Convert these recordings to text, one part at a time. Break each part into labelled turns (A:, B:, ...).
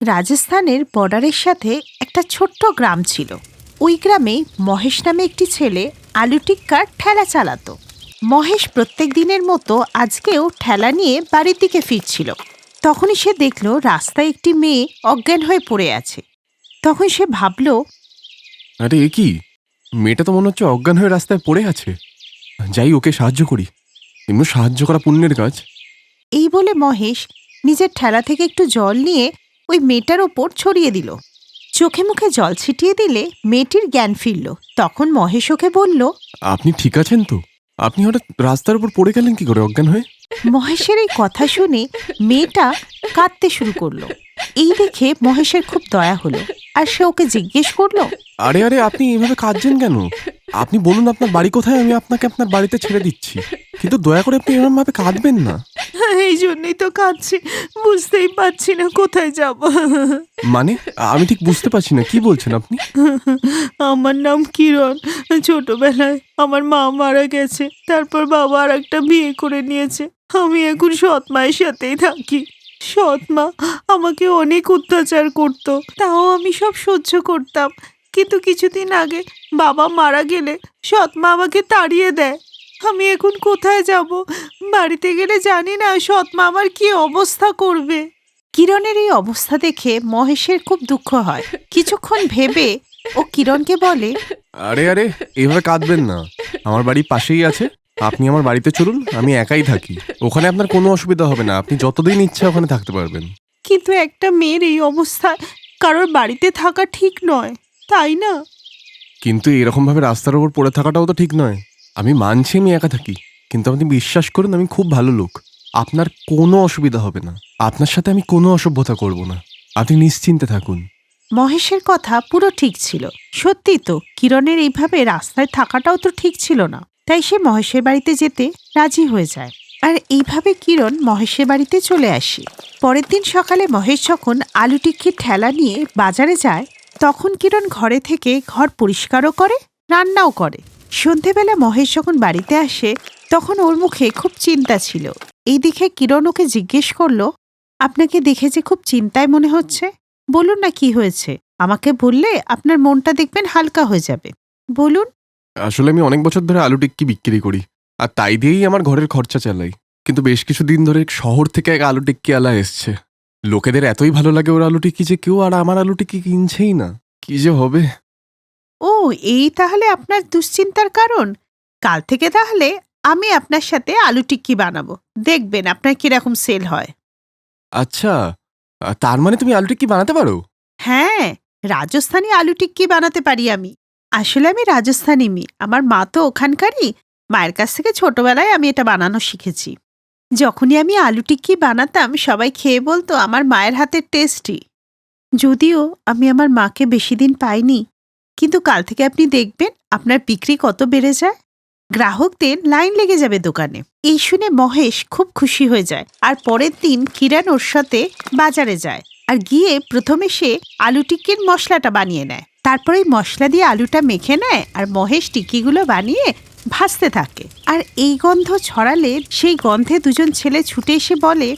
A: রাজস্থানের বর্ডারের সাথে একটা ছোট্ট গ্রাম ছিল। ওই গ্রামে মহেশ নামে একটি ছেলে আলু টিক্কার ঠেলা চালাতো। মহেশ প্রত্যেক দিনের মতো আজকেও ঠেলা নিয়ে বাড়ির দিকে ফিরছিল। তখনই সে দেখল রাস্তায় একটি মেয়ে অজ্ঞান হয়ে পড়ে আছে। তখন সে ভাবল,
B: আরে এ কি, মেয়েটা তো মনে হচ্ছে অজ্ঞান হয়ে রাস্তায় পড়ে আছে। যাই, ওকে সাহায্য করি, এমনি সাহায্য করা পুণ্যের কাজ।
A: এই বলে মহেশ নিজের ঠেলা থেকে একটু জল নিয়ে ওই মেয়েটার ওপর ছড়িয়ে দিল। চোখে মুখে জল ছিটিয়ে দিলে মেয়েটির জ্ঞান ফিরল। তখন মহেশ ওকে বলল,
B: আপনি ঠিক আছেন তো? আপনি হঠাৎ রাস্তার উপর পড়ে গেলেন কি করে অজ্ঞান হয়ে?
A: মহেশের এই কথা শুনে মেয়েটা কাঁদতে শুরু করলো। এই দেখে মহেশের খুব দয়া হলো, আর সে ওকে জিজ্ঞেস করলো,
B: আরে আরে, আপনি এইভাবে কাঁদছেন কেন? আপনি বলুন আপনার বাড়ি কোথায়, আমি আপনাকে আপনার বাড়িতে ছেড়ে দিচ্ছি। কিন্তু দয়া করে আপনি এরকম ভাবে কাঁদবেন না।
A: এই জন্যই তো কাঁদছি, বুঝতেই পারছি না কোথায় যাব।
B: মানে, আমি ঠিক বুঝতে পারছি না, কি বলছেন আপনি?
A: আমার নাম কিরণ। ছোটবেলায় আমার মা মারা গেছে, তারপর বাবা আর একটা বিয়ে করে নিয়েছে। আমি এখন সৎ মায়ের সাথেই থাকি। সৎ মা আমাকে অনেক অত্যাচার করতো, তাও আমি সব সহ্য করতাম। কিন্তু কিছুদিন আগে বাবা মারা গেলে সৎ মা আমাকে তাড়িয়ে দেয়। আমি এখন কোথায় যাব? বাড়িতে গেলে জানি না সৎ মা আমার কি অবস্থা করবে। কিরণের এই অবস্থা দেখে মহেশের খুব দুঃখ হয়। কিছুক্ষণ ভেবে ও কিরণকে বলে,
B: আরে আরে, এইভাবে কাঁদবেন না। আমার বাড়ি পাশেই আছে, আপনি আমার বাড়িতে চলুন, আমি একাই থাকি। ওখানে আপনার কোনো অসুবিধা হবে না, আপনি যতদিন ইচ্ছা ওখানে থাকতে পারবেন।
A: কিন্তু একটা মেয়ের এই অবস্থায় কারোর বাড়িতে থাকা ঠিক নয়, তাই না?
B: কিন্তু এরকম ভাবে রাস্তার উপর পড়ে থাকাটাও তো ঠিক নয়। আমি মানছি আমি একা থাকি, কিন্তু আপনি বিশ্বাস করুন আমি খুব ভালো লোক। আপনার কোনো অসুবিধা হবে না, আপনার সাথে আমি কোনো অসভ্যতা করব না, আপনি নিশ্চিন্তে থাকুন।
A: মহেশের কথা পুরো ঠিক ছিল। সত্যি তো, কিরণের এইভাবে রাস্তায় থাকাটাও তো ঠিক ছিল না। তাই সে মহেশের বাড়িতে যেতে রাজি হয়ে যায়। আর এইভাবে কিরণ মহেশের বাড়িতে চলে আসে। পরের দিন সকালে মহেশ যখন আলু টিক্কির ঠেলা নিয়ে বাজারে যায়, তখন কিরণ ঘরে থেকে ঘর পরিষ্কারও করে, রান্নাও করে। সন্ধেবেলা মহেশ যখন বাড়িতে আসে, তখন ওর মুখে খুব চিন্তা ছিল। এই দেখে কিরণ ওকে জিজ্ঞেস করলো, আপনাকে দেখে যে খুব চিন্তায় মনে হচ্ছে, বলুন না কি হয়েছে। আমাকে বললে আপনার মনটা দেখবেন হালকা হয়ে যাবে। বলুন।
B: আসলে আমি অনেক বছর ধরে আলু টিক্কি বিক্রি করি, আর তাই দিয়েই আমার ঘরের খরচা চালাই। কিন্তু বেশ কিছুদিন ধরে শহর থেকে এক আলু টিক্কি আলা এসছে। লোকেদের এতই ভালো লাগে ওর আলু টিক্কি যে কেউ আর আমার আলু টিক্কি কিনছেই না। কি যে হবে!
A: ও, এই তাহলে আপনার দুশ্চিন্তার কারণ। কাল থেকে তাহলে আমি আপনার সাথে আলু টিক্কি বানাবো, দেখবেন আপনার কিরকম সেল হয়।
B: আচ্ছা, তার মানে তুমি আলু টিক্কি বানাতে পারো?
A: হ্যাঁ, রাজস্থানী আলু টিক্কি বানাতে পারি আমি। আসলে আমি রাজস্থানী মেয়ে, আমার মা তো ওখানকারই। মায়ের কাছ থেকে ছোটবেলায় আমি এটা বানানো শিখেছি। যখনই আমি আলু টিক্কি বানাতাম সবাই খেয়ে বলতো আমার মায়ের হাতের টেস্টি। যদিও আমি আমার মাকে বেশি দিন পাইনি, কিন্তু কাল থেকে আপনি দেখবেন আপনার বিক্রি কত বেড়ে যায়। গ্রাহকদের লাইন লেগে যাবে দোকানে। এই শুনে মহেশ খুব খুশি হয়ে যায়। আর পরের দিন কিরণ ওর সাথে বাজারে যায়, আর গিয়ে প্রথমে সে আলু টিক্কির মশলাটা বানিয়ে নেয়। তারপরে মশলা দিয়ে আলুটা মেখে নেয়, আর মহেশ টিক্কিগুলো বানিয়ে ভাজতে থাকে। আর এই গন্ধ ছড়ালে সেই গন্ধে দুজন ছেলে ছুটে এসে বলে,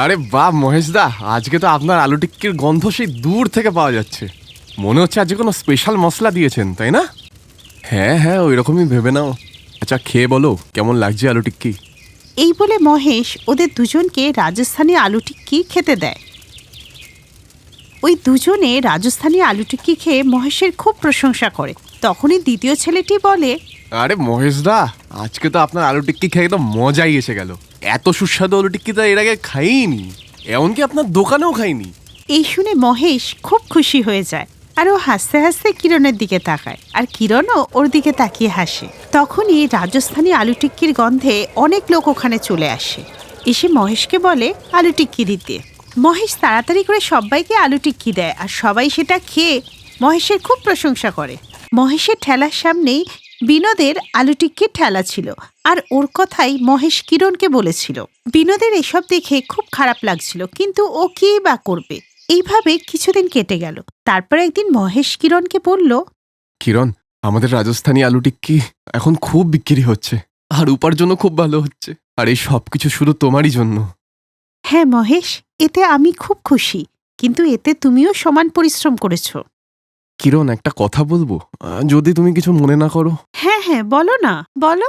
B: আরে বাহ মহেশদা, আজকে তো আপনার আলু টিক্কির গন্ধ সেই দূর থেকে পাওয়া যাচ্ছে। মনে হচ্ছে আজকে কোনো স্পেশাল মশলা দিয়েছেন, তাই না? হ্যাঁ হ্যাঁ, ওই রকমই ভেবে নাও। আচ্ছা, খেয়ে বলো কেমন লাগছে আলু টিক্কি।
A: এই বলে মহেশ ওদের দুজনকে রাজস্থানী আলু টিক্কি খেতে দেয়। ওই দুজনে রাজস্থানী আলু টিক্কি খেয়ে মহেশের খুব প্রশংসা করে। তখনই দ্বিতীয় ছেলেটি বলে,
B: আরে মহেশদা, আজকে তো আপনার আলু টিক্কি খেয়ে তো মজাই এসে গেল। এত সুস্বাদু আলু টিক্কি তো এর আগে খাইনি, এমনকি আপনার দোকানেও খাইনি।
A: এই শুনে মহেশ খুব খুশি হয়ে যায়, আর ও হাসতে হাসতে কিরণের দিকে তাকায়, আর কিরণও ওর দিকে তাকিয়ে হাসে। তখনই রাজস্থানী আলু টিক্কির গন্ধে অনেক লোক ওখানে চলে আসে, এসে মহেশকে বলে আলু টিক্কি দিতে। মহেশ তাড়াতাড়ি করে সবাইকে আলু টিক্কি দেয়, আর সবাই সেটা খেয়ে মহেশের খুব প্রশংসা করে। মহেশের ঠেলার সামনেই বিনোদের আলু টিক্কির ঠেলা ছিল, আর ওর কথাই মহেশ কিরণকে বলেছিল। বিনোদের এসব দেখে খুব খারাপ লাগছিল, কিন্তু ও কি বা করবে। এইভাবে কিছুদিন কেটে গেল। তারপর একদিন মহেশ কিরণকে বলল,
B: কিরণ, আমাদের রাজস্থানী আলু টিক্কি এখন খুব বিক্রি হচ্ছে, আর উপার্জনও খুব ভালো হচ্ছে। আর এই সব কিছু শুধু তোমারই জন্য।
A: হ্যাঁ মহেশ, এতে আমি খুব খুশি। কিন্তু এতে তুমিও সমান পরিশ্রম করেছো।
B: কিরণ, একটা কথা বলবো, যদি তুমি কিছু মনে না করো।
A: হ্যাঁ হ্যাঁ, বলো না, বলো।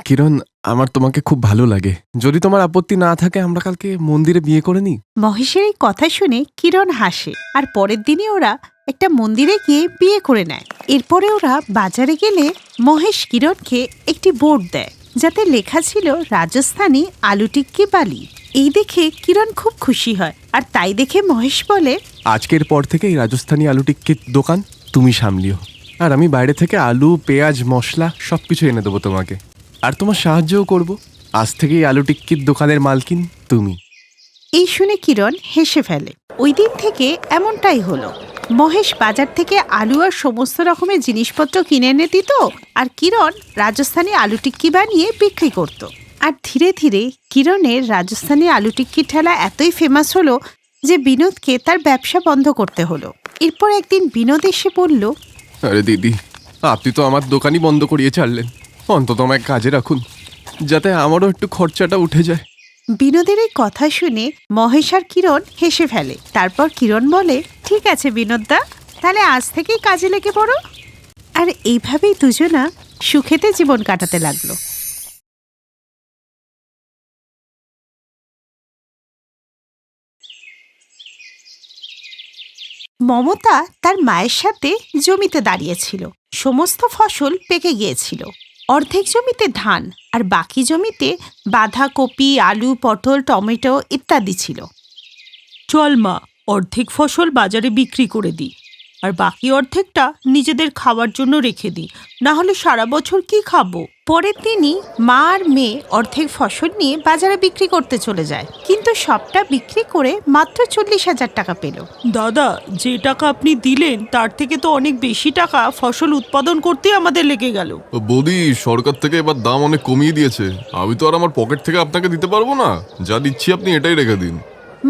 B: কিরণ, আমার তোমাকে খুব ভালো লাগে। যদি তোমার আপত্তি না থাকে আমরা কালকে মন্দিরে বিয়ে করে নিই।
A: মহেশের এই কথা শুনে কিরণ হাসে, আর পরের দিনই ওরা একটা মন্দিরে গিয়ে বিয়ে করে নেয়। এরপরে ওরা বাজারে গেলে মহেশ কিরণকে একটি বোর্ড দেয়, যাতে লেখা ছিল রাজস্থানী আলু টিক্কি বালি। এই দেখে কিরণ খুব খুশি হয়, আর তাই দেখে মহেশ বলে,
B: আজকের পর থেকে এই রাজস্থানী আলু টিক্কির দোকান তুমি সামলিও, আর আমি বাইরে থেকে আলু, পেঁয়াজ, মশলা সবকিছু এনে দেবো তোমাকে, আর তোমার সাহায্যও করব। আজ থেকে এই আলু টিক্কির দোকানের মালকিন তুমি।
A: এই শুনে কিরণ হেসে ফেলে। ওই দিন থেকে এমনটাই হলো। মহেশ বাজার থেকে আলু আর সমস্ত রকমের জিনিসপত্র কিনে এনে দিত, আর কিরণ রাজস্থানী আলু টিক্কি বানিয়ে বিক্রি করত। আর ধীরে ধীরে কিরণের রাজস্থানী আলু টিক্কির ঠেলা এতই ফেমাস হলো যে বিনোদকে তার ব্যবসা বন্ধ করতে হলো। এরপর একদিন বিনোদ এসে বলল,
B: আরে দিদি, আপনি তো আমার দোকানই বন্ধ করিয়ে ছাড়লেন। অন্তত আমায় কাজে রাখুন, যাতে আমারও একটু খরচাটা উঠে যায়।
A: বিনোদের এই কথা শুনে মহেশ আর কিরণ হেসে ফেলে। তারপর কিরণ বলে, ঠিক আছে বিনোদদা, তাহলে আজ থেকেই কাজে লেগে পড়ো। আর এইভাবেই দুজনা সুখেতে জীবন কাটাতে লাগলো। মমতা তার মায়ের সাথে জমিতে দাঁড়িয়েছিল। সমস্ত ফসল পেকে গিয়েছিল। অর্ধেক জমিতে ধান, আর বাকি জমিতে বাঁধাকপি, আলু, পটল, টমেটো ইত্যাদি ছিল। চল মা, অর্ধেক ফসল বাজারে বিক্রি করে দিই, আর বাকি অর্ধেকটা নিজেদের খাওয়ার জন্য রেখে দিই, না হলে সারা বছর কি খাবো। পরের দিনই মা আর মেয়ে অর্ধেক ফসল নিয়ে বাজারে বিক্রি করতে চলে যায়, কিন্তু সবটা বিক্রি করে মাত্র 40,000 টাকা পেল। দাদা, যে টাকা আপনি দিলেন তার থেকে তো অনেক বেশি টাকা ফসল উৎপাদন করতে আমাদের লেগে গেল।
C: বৌদি, সরকার থেকে এবার দাম অনেক কমিয়ে দিয়েছে। আমি তো আর আমার পকেট থেকে আপনাকে দিতে পারবো না। যা দিচ্ছি আপনি এটাই রেখে দিন।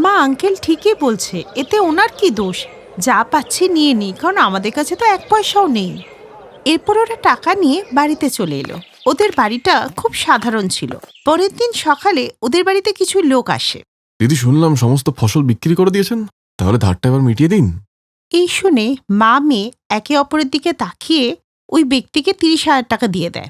A: মা, আঙ্কেল ঠিকই বলছে, এতে ওনার কি দোষ? যা পাচ্ছি নিয়ে নিই, কারণ আমাদের কাছে তো 1 পয়সাও নেই। এরপর ওরা টাকা নিয়ে বাড়িতে চলে এলো। ওদের বাড়িটা খুব সাধারণ ছিল। পরের দিন সকালে ওদের বাড়িতে কিছু লোক আসে।
C: দিদি, শুনলাম সমস্ত ফসল বিক্রি করে দিয়েছেন, তাহলে ধারটা এবার মিটিয়ে দিন।
A: এই শুনে মা মেয়ে একে অপরের দিকে তাকিয়ে ওই ব্যক্তিকে 30,000 টাকা দিয়ে দেয়।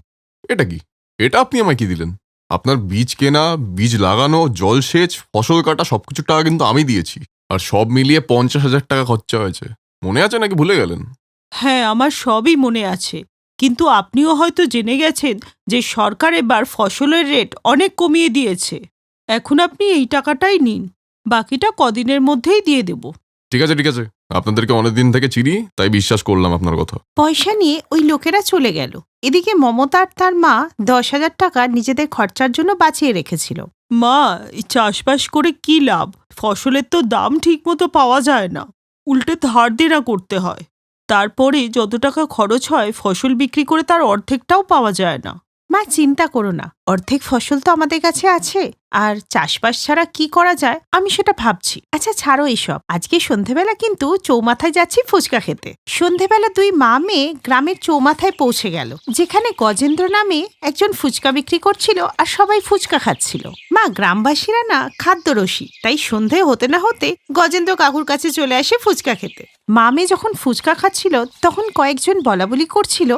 C: এটা কি? এটা আপনি আমায় কি দিলেন? আপনার বীজ কেনা, বীজ লাগানো, জলসেচ, ফসল কাটা সবকিছু টাকা কিন্তু আমি দিয়েছি। আর সব মিলিয়ে 50,000 টাকা খরচা হয়েছে। মনে আছে নাকি ভুলে গেলেন?
D: হ্যাঁ, আমার সবই মনে আছে, কিন্তু আপনিও হয়তো জেনে গেছেন যে সরকার এবার ফসলের রেট অনেক কমিয়ে দিয়েছে। এখন আপনি এই টাকাটাই নিন, বাকিটা কদিনের মধ্যেই দিয়ে দেব।
C: ঠিক আছে ঠিক আছে, আপনাদেরকে অনেকদিন থেকে চিনি, তাই বিশ্বাস করলাম আপনার কথা।
A: পয়সা নিয়ে ওই লোকেরা চলে গেল। এদিকে মমতা আর তার মা 10,000 টাকা নিজেদের খরচার জন্য বাঁচিয়ে রেখেছিল।
D: মা, এই চাষবাস করে কি লাভ? ফসলের তো দাম ঠিকমতো পাওয়া যায় না, উল্টে ধার দেনা করতে হয়। তারপরে যত টাকা খরচ হয় ফসল বিক্রি করে তার অর্ধেকটাও পাওয়া যায় না।
A: মা, চিন্তা করো না, অর্ধেক ফসল তো আমাদের কাছে আছে, আর চাষবাস ছাড়া কি করা যায় আমি সেটা ভাবছি। আচ্ছা ছাড়ো এসব, আজকে সন্ধেবেলা কিন্তু চৌমাথায় যাচ্ছি ফুচকা খেতে। সন্ধেবেলা 2 মা মেয়ে গ্রামের চৌমাথায় পৌঁছে গেল, যেখানে গজেন্দ্র নামে একজন ফুচকা বিক্রি করছিল, আর সবাই ফুচকা খাচ্ছিল। মা, গ্রামবাসীরা না খাদ্যরসী, তাই সন্ধে হতে না হতে গজেন্দ্র কাকুর কাছে চলে আসে ফুচকা খেতে। মা মেয়ে যখন ফুচকা খাচ্ছিল তখন কয়েকজন বলাবলি করছিল,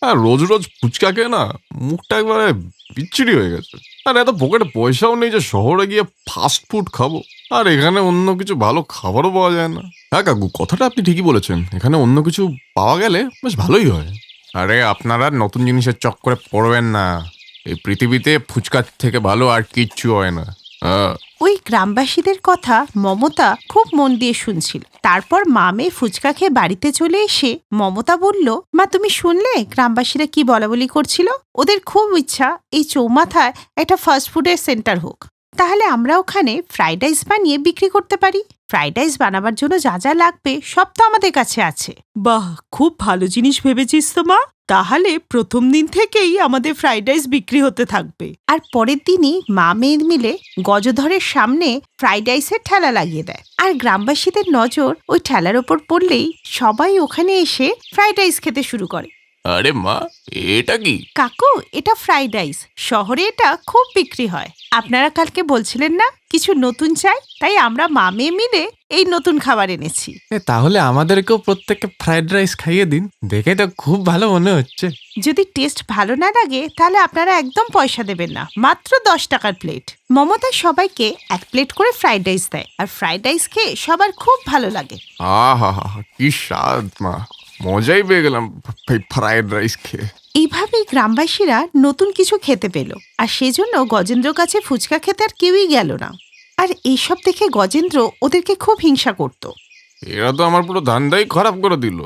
C: আর রোজ রোজ ফুচকা খেয়ে না মুখটা একবারে বিচ্ছিরি হয়ে গেছে। আর এত পকেটে পয়সাও নেই যে শহরে গিয়ে ফাস্ট ফুড খাবো, আর এখানে অন্য কিছু ভালো খাবারও পাওয়া যায় না। হ্যাঁ কাকু, কথাটা আপনি ঠিকই বলেছেন, এখানে অন্য কিছু পাওয়া গেলে বেশ ভালোই হয়। আরে আপনারা নতুন জিনিসের চক্করে পড়বেন না, এই পৃথিবীতে ফুচকার থেকে ভালো আর কিচ্ছু হয় না। হ্যাঁ,
A: ওই গ্রামবাসীদের কথা মমতা খুব মন দিয়ে শুনছিল। তারপর মা মেয়ে ফুচকা খেয়ে বাড়িতে চলে এসে মমতা বলল, মা তুমি শুনলে গ্রামবাসীরা কি বলাবলি করছিল? ওদের খুব ইচ্ছা এই চৌমাথায় একটা ফাস্টফুডের সেন্টার হোক, তাহলে আমরা ওখানে ফ্রাইড রাইস বানিয়ে বিক্রি করতে পারি। ফ্রাইড রাইস বানাবার জন্য যা যা লাগবে সব তো আমাদের কাছে আছে।
D: বাহ, খুব ভালো জিনিস ভেবেছিস তো মা। তাহলে প্রথম দিন থেকেই আমাদের ফ্রাইড রাইস বিক্রি হতে থাকবে।
A: আর পরের দিনই মা মেয়ে মিলে গজধরের সামনে ফ্রাইড রাইসের ঠেলা লাগিয়ে দেয়। আর গ্রামবাসীদের নজর ওই ঠেলার ওপর পড়লেই সবাই ওখানে এসে ফ্রাইড রাইস খেতে শুরু করে।
C: আরে মা, এটা কি?
A: কাকু, এটা ফ্রাইড রাইস। শহরে এটা খুব বিক্রি হয়। আপনারা কালকে বলছিলেন না কিছু নতুন চাই, তাই আমরা মা মেয়ে মিলে এই নতুন খাবার এনেছি।
C: তাহলে আমাদেরকেও প্রত্যেককে ফ্রাইড রাইস খাইয়ে দিন, দেখে তো খুব ভালো মনে হচ্ছে।
A: যদি টেস্ট ভালো না লাগে তাহলে আপনারা একদম পয়সা দেবেন না, মাত্র 10 টাকার প্লেট। মমতা সবাইকে 1 প্লেট করে ফ্রাইড রাইস দেয়, আর ফ্রাইড রাইস খেয়ে সবার খুব ভালো লাগে।
C: আহা হা, কি স্বাদ মা, মজাই পেয়ে গেলাম ফ্রাইড রাইস খেয়ে।
A: এইভাবেই গ্রামবাসীরা নতুন কিছু খেতে পেল, আর সেজন্য গজেন্দ্র কাছে ফুচকা খেতে আর কেউই গেল না। আর এইসব দেখে গজেন্দ্র ওদেরকে খুব হিংসা করত।
C: এরা তো আমার পুরো ধান্দাই খারাপ করে দিল।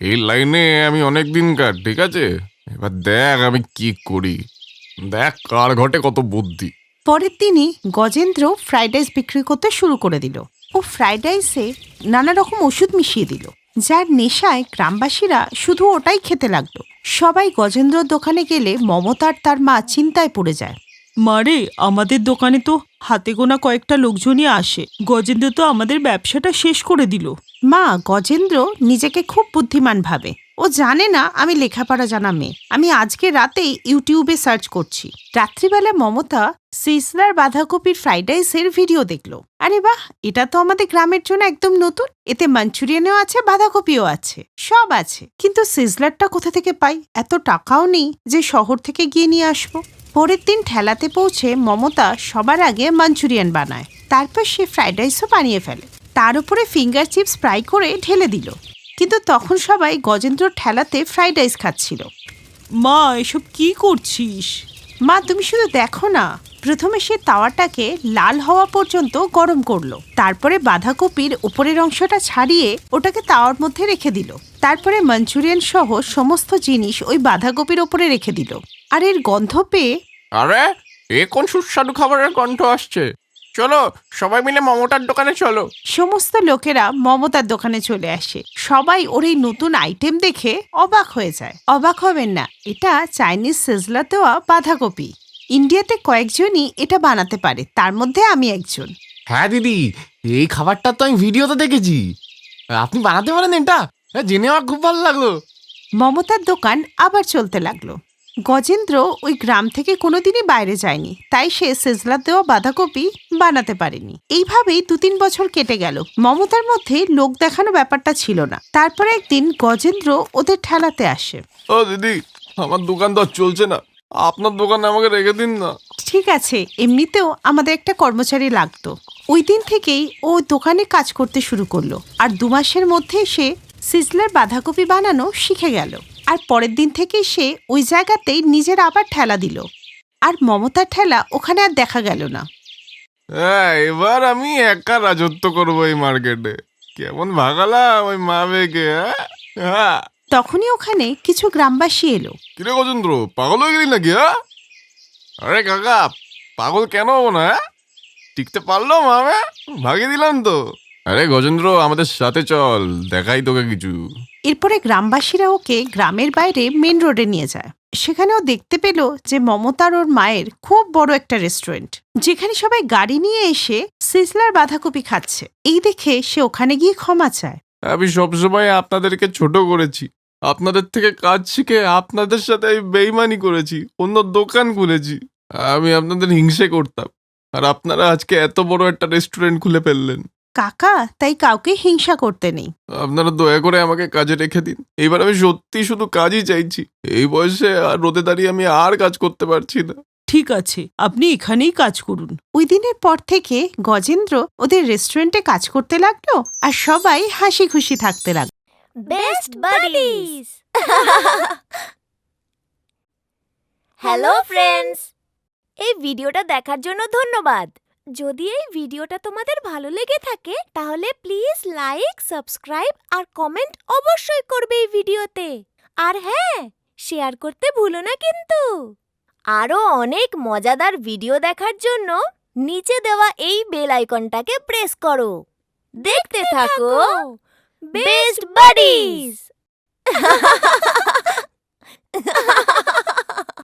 C: এই লাইনে আমি অনেক দিন কার, ঠিক আছে? এবার দেখ আমি কি করি, দেখ কার ঘটে কত বুদ্ধি।
A: পরের দিনই গজেন্দ্র ফ্রাইড রাইস বিক্রি করতে শুরু করে দিল। ও ফ্রাইড রাইসে নানা রকম ওষুধ মিশিয়ে দিল, যার নেশায় গ্রামবাসীরা শুধু ওটাই খেতে লাগলো। সবাই গজেন্দ্রর দোকানে গেলে মমতার তার মা চিন্তায় পড়ে যায়।
D: মারে, আমাদের দোকানে তো হাতে গোনা কয়েকটা লোকজনই আসে। গজেন্দ্র তো আমাদের ব্যবসাটা শেষ করে দিল।
A: মা, গজেন্দ্র নিজেকে খুব বুদ্ধিমান ভাবে। ও জানে না আমি লেখাপড়া জানা মেয়ে। আমি আজকে রাতেই ইউটিউবে সার্চ করছি। রাত্রিবেলা মমতা সিসলার বাঁধাকপির ফ্রাইড রাইসের ভিডিও দেখলো। আরে বাহ, এটা তো আমাদের গ্রামের জন্য একদম নতুন। এতে মাঞ্চুরিয়ানও আছে, বাঁধাকপিও আছে, সব আছে। কিন্তু সিজলারটা কোথা থেকে পাই? এত টাকাও নেই যে শহর থেকে গিয়ে নিয়ে আসবো। পরের দিন ঠেলাতে পৌঁছে মমতা সবার আগে মাঞ্চুরিয়ান বানায়, তারপর সে ফ্রাইড রাইসও বানিয়ে ফেলে। তার উপরে ফিঙ্গার চিপস ফ্রাই করে ঢেলে দিল। কিন্তু তখন সবাই গজেন্দ্র ঠেলাতে ফ্রাইড রাইস খাচ্ছিল।
D: মা, এসব কি করছিস?
A: মা, তুমি শুধু দেখো না। প্রথমে সে তাওয়াটাকে লাল হওয়া পর্যন্ত গরম করলো, তারপরে বাঁধাকপির উপরের অংশটা ছাড়িয়ে ওটাকে তাওয়ার মধ্যে রেখে দিল। তারপরে মাঞ্চুরিয়ান সহ সমস্ত জিনিস ওই বাঁধাকপির ওপরে রেখে দিল। আর এর গন্ধ পেয়ে
C: আরে, এ কোন সুস্বাদু খাবারের গন্ধ আসছে? চলো সবাই মিলে মমতার দোকানে চলো।
A: সমস্ত লোকেরা মমতার দোকানে চলে আসে। সবাই ওর এই নতুন আইটেম দেখে অবাক হয়ে যায়। অবাক হবেন না, এটা চাইনিজ সিজলার দেওয়া বাঁধাকপি। ইন্ডিয়াতে কয়েকজনই এটা বানাতে পারে, তার মধ্যে আমি একজন।
C: হ্যাঁ দিদি, এই খাবারটা তো আমি ভিডিওতে দেখেছি। আপনি বানাতে পারেন এটা? জেনে আমার খুব ভালো লাগলো।
A: মমতার দোকান আবার চলতে লাগলো। গজেন্দ্র ওই গ্রাম থেকে কোনোদিনই বাইরে যায়নি, তাই সে সিজলার দেওয়া বাঁধাকপি বানাতে পারেনি। এইভাবেই 2-3 বছর কেটে গেল। মমতার মধ্যে লোক দেখানো ব্যাপারটা ছিল না। তারপরে একদিন গজেন্দ্র ওদের ঠেলাতে আসে।
C: ও দিদি, আমার দোকান তো আর চলছে না, আপনার দোকানে আমাকে রেখে দিন না।
A: ঠিক আছে, এমনিতেও আমাদের একটা কর্মচারী লাগতো। ওই দিন থেকেই ও দোকানে কাজ করতে শুরু করলো, আর 2 মাসের মধ্যে সে সিজলার বাঁধাকপি বানানো শিখে গেল। আর পরের দিন থেকেই সে ওই জায়গাতেই নিজের আবার ঠেলা দিল। আর মমতার ঠেলা ওখানে আর দেখা গেল না।
C: হ্যাঁ, এবার আমি একা রাজত্ব করবো এই মার্কেটে। কেমন ভাগালাম ওই মা মেয়েকে। হ্যাঁ,
A: তখনই ওখানে কিছু গ্রামবাসী এলো।
C: কিরে গজেন্দ্র, পাগল হয়ে গেলি নাকি? আরে কাকা, পাগল কেন হবো না? টিকতে পারলো মামা, ভাগিয়ে দিলাম তো। আরে গজেন্দ্র, আমাদের সাথে চল, দেখাই তোকে কিছু।
A: এরপরে গ্রামবাসীরা ওকে গ্রামের বাইরে মেন রোডে নিয়ে যায়। সেখানে ও দেখতে পেল যে মমতার ওর মায়ের খুব বড় একটা রেস্টুরেন্ট, যেখানে সবাই গাড়ি নিয়ে এসে সিজলার বাঁধাকপি খাচ্ছে। এই দেখে সে ওখানে গিয়ে ক্ষমা চায়।
C: আমি সবসময় আপনাদেরকে ছোট করেছি, আপনাদের থেকে কাজ শিখে আপনাদের সাথে আমি বেইমানি করেছি, অন্য দোকান খুলেছি। আমি আপনাদের হিংসে করতাম, আর আপনারা আজকে এত বড় একটা রেস্টুরেন্ট খুলে ফেললেন।
A: কাকা, তাই কাউকে হিংসা করতে নেই।
C: আপনারা দয়া করে আমাকে কাজে রেখে দিন। এবার আমি সত্যি শুধু কাজই চাইছি। এই বয়সে আর রোদে দাঁড়িয়ে আমি আর কাজ করতে পারছি না।
D: ঠিক আছে, আপনি এখানেই কাজ করুন।
A: ওই দিনের পর থেকে গজেন্দ্র ওদের রেস্টুরেন্টে কাজ করতে লাগলো, আর সবাই হাসি খুশি থাকতে লাগলো।
E: Best buddies. হ্যালো ফ্রেন্ডস, এই ভিডিওটা দেখার জন্য ধন্যবাদ। যদি এই ভিডিওটা তোমাদের ভালো লেগে থাকে তাহলে প্লিজ লাইক, সাবস্ক্রাইব আর কমেন্ট অবশ্যই করবে এই ভিডিওতে। আর হ্যাঁ, শেয়ার করতে ভুলো না কিন্তু। আরো অনেক মজাদার ভিডিও দেখার জন্য নিচে দেওয়া এই বেল আইকনটাকে প্রেস করো। দেখতে থাকো বেস্ট বাডিজ।